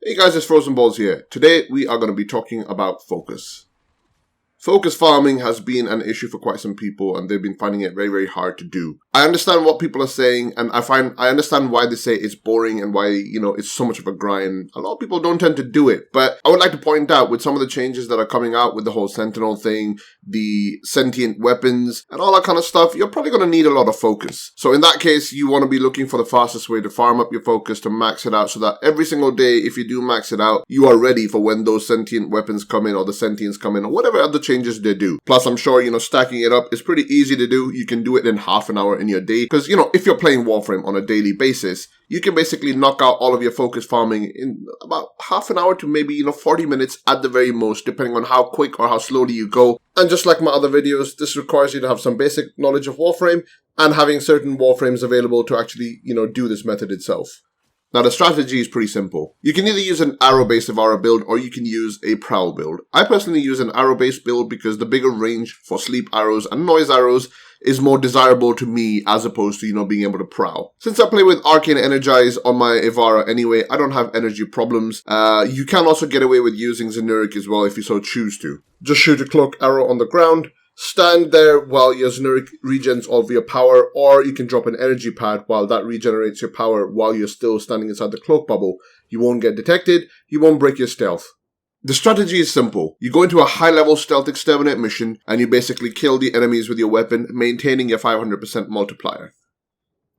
Hey guys, it's Frozenballz here. Today we are going to be talking about focus. Focus farming has been an issue for quite some people and they've been finding it very, very hard to do. I understand what people are saying and I understand why they say it's boring and why, it's so much of a grind. A lot of people don't tend to do it, but I would like to point out with some of the changes that are coming out with the whole Sentinel thing, the sentient weapons and all that kind of stuff, you're probably going to need a lot of focus. So in that case, you want to be looking for the fastest way to farm up your focus, to max it out so that every single day, if you do max it out, you are ready for when those sentient weapons come in or the sentients come in or whatever other changes they do. Plus, I'm sure, stacking it up is pretty easy to do. You can do it in half an hour in your day because, if you're playing Warframe on a daily basis, you can basically knock out all of your focus farming in about half an hour to maybe, 40 minutes at the very most, depending on how quick or how slowly you go. And just like my other videos, this requires you to have some basic knowledge of Warframe and having certain Warframes available to actually, do this method itself. Now, the strategy is pretty simple. You can either use an arrow-based Ivara build or you can use a prowl build. I personally use an arrow-based build because the bigger range for sleep arrows and noise arrows is more desirable to me as opposed to, being able to prowl. Since I play with Arcane Energize on my Ivara anyway, I don't have energy problems. You can also get away with using Generic as well if you so choose to. Just shoot a cloak arrow on the ground, stand there while your Generic regens all of your power, or you can drop an energy pad while that regenerates your power while you're still standing inside the cloak bubble. You won't get detected, you won't break your stealth. The strategy is simple. You go into a high-level stealth exterminate mission, and you basically kill the enemies with your weapon, maintaining your 500% multiplier.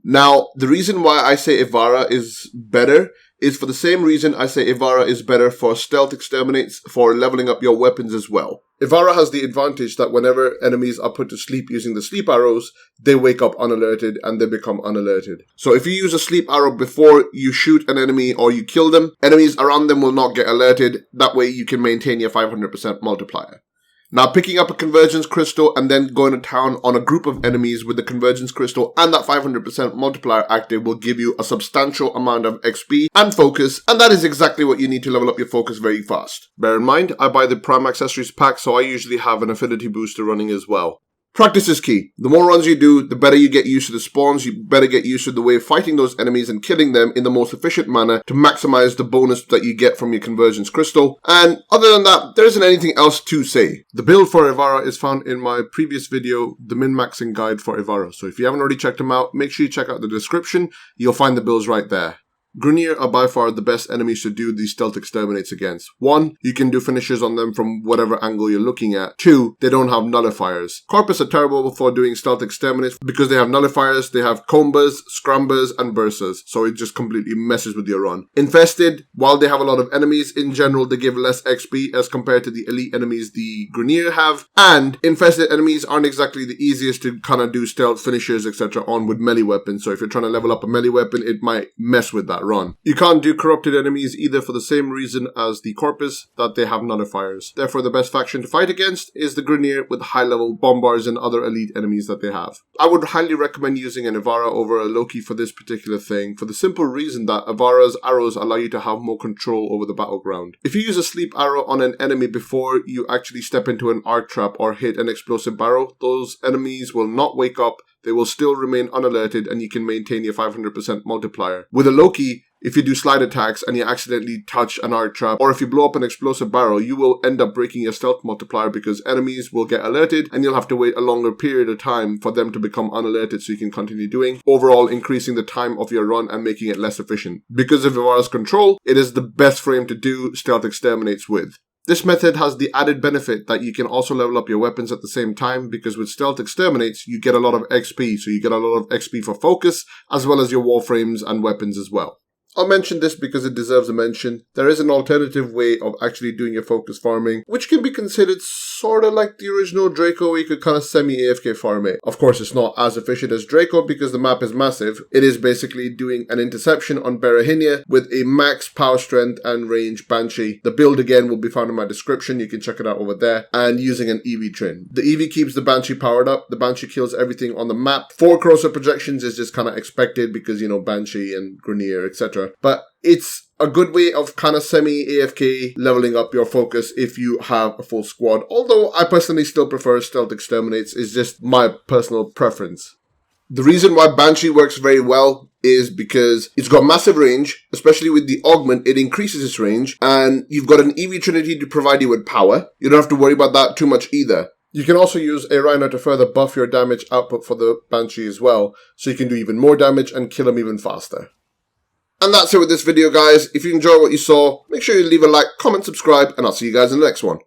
Now, the reason why I say Ivara is better is for the same reason I say Ivara is better for stealth exterminates for leveling up your weapons as well. Ivara has the advantage that whenever enemies are put to sleep using the sleep arrows, they wake up unalerted and they become unalerted. So if you use a sleep arrow before you shoot an enemy or you kill them, enemies around them will not get alerted. That way you can maintain your 500% multiplier. Now, picking up a Convergence Crystal and then going to town on a group of enemies with the Convergence Crystal and that 500% multiplier active will give you a substantial amount of XP and focus, and that is exactly what you need to level up your focus very fast. Bear in mind, I buy the Prime Accessories pack, so I usually have an affinity booster running as well. Practice is key. The more runs you do, the better you get used to the spawns, you better get used to the way of fighting those enemies and killing them in the most efficient manner to maximize the bonus that you get from your Convergence Crystal. And other than that, there isn't anything else to say. The build for Ivara is found in my previous video, the min-maxing guide for Ivara. So if you haven't already checked them out, make sure you check out the description. You'll find the builds right there. Grineer are by far the best enemies to do these stealth exterminates against. 1, you can do finishes on them from whatever angle you're looking at. 2, they don't have nullifiers. Corpus are terrible for doing stealth exterminates because they have nullifiers, they have combers, scrambers, and bursars, so it just completely messes with your run. Infested, while they have a lot of enemies, in general they give less XP as compared to the elite enemies the Grineer have, and infested enemies aren't exactly the easiest to kind of do stealth finishes etc. on with melee weapons, so if you're trying to level up a melee weapon, it might mess with that run. You can't do corrupted enemies either for the same reason as the Corpus, that they have nullifiers. Therefore, the best faction to fight against is the Grineer with high-level bombards and other elite enemies that they have. I would highly recommend using an Ivara over a Loki for this particular thing, for the simple reason that Ivara's arrows allow you to have more control over the battleground. If you use a sleep arrow on an enemy before you actually step into an arc trap or hit an explosive barrel, those enemies will not wake up. They will still remain unalerted and you can maintain your 500% multiplier. With a Loki, if you do slide attacks and you accidentally touch an arc trap, or if you blow up an explosive barrel, you will end up breaking your stealth multiplier because enemies will get alerted and you'll have to wait a longer period of time for them to become unalerted so you can continue doing, overall increasing the time of your run and making it less efficient. Because of Ivara's control, it is the best frame to do stealth exterminates with. This method has the added benefit that you can also level up your weapons at the same time, because with stealth exterminates, you get a lot of XP, so you get a lot of XP for focus, as well as your warframes and weapons as well. I'll mention this because it deserves a mention. There is an alternative way of actually doing your focus farming, which can be considered sort of like the original Draco, where you could kind of semi-AFK farm it. Of course, it's not as efficient as Draco because the map is massive. It is basically doing an interception on Berahinia with a max power strength and range Banshee. The build again will be found in my description. You can check it out over there. And using an EV trin. The EV keeps the Banshee powered up. The Banshee kills everything on the map. 4 corrosive projections is just kind of expected because, Banshee and Grineer, etc. But it's a good way of kind of semi-AFK leveling up your focus if you have a full squad. Although I personally still prefer stealth exterminates, is just my personal preference. The reason why Banshee works very well is because it's got massive range, especially with the augment, it increases its range, and you've got an EV Trinity to provide you with power. You don't have to worry about that too much either. You can also use a Rhino to further buff your damage output for the Banshee as well, so you can do even more damage and kill them even faster. And that's it with this video, guys. If you enjoyed what you saw, make sure you leave a like, comment, subscribe, and I'll see you guys in the next one.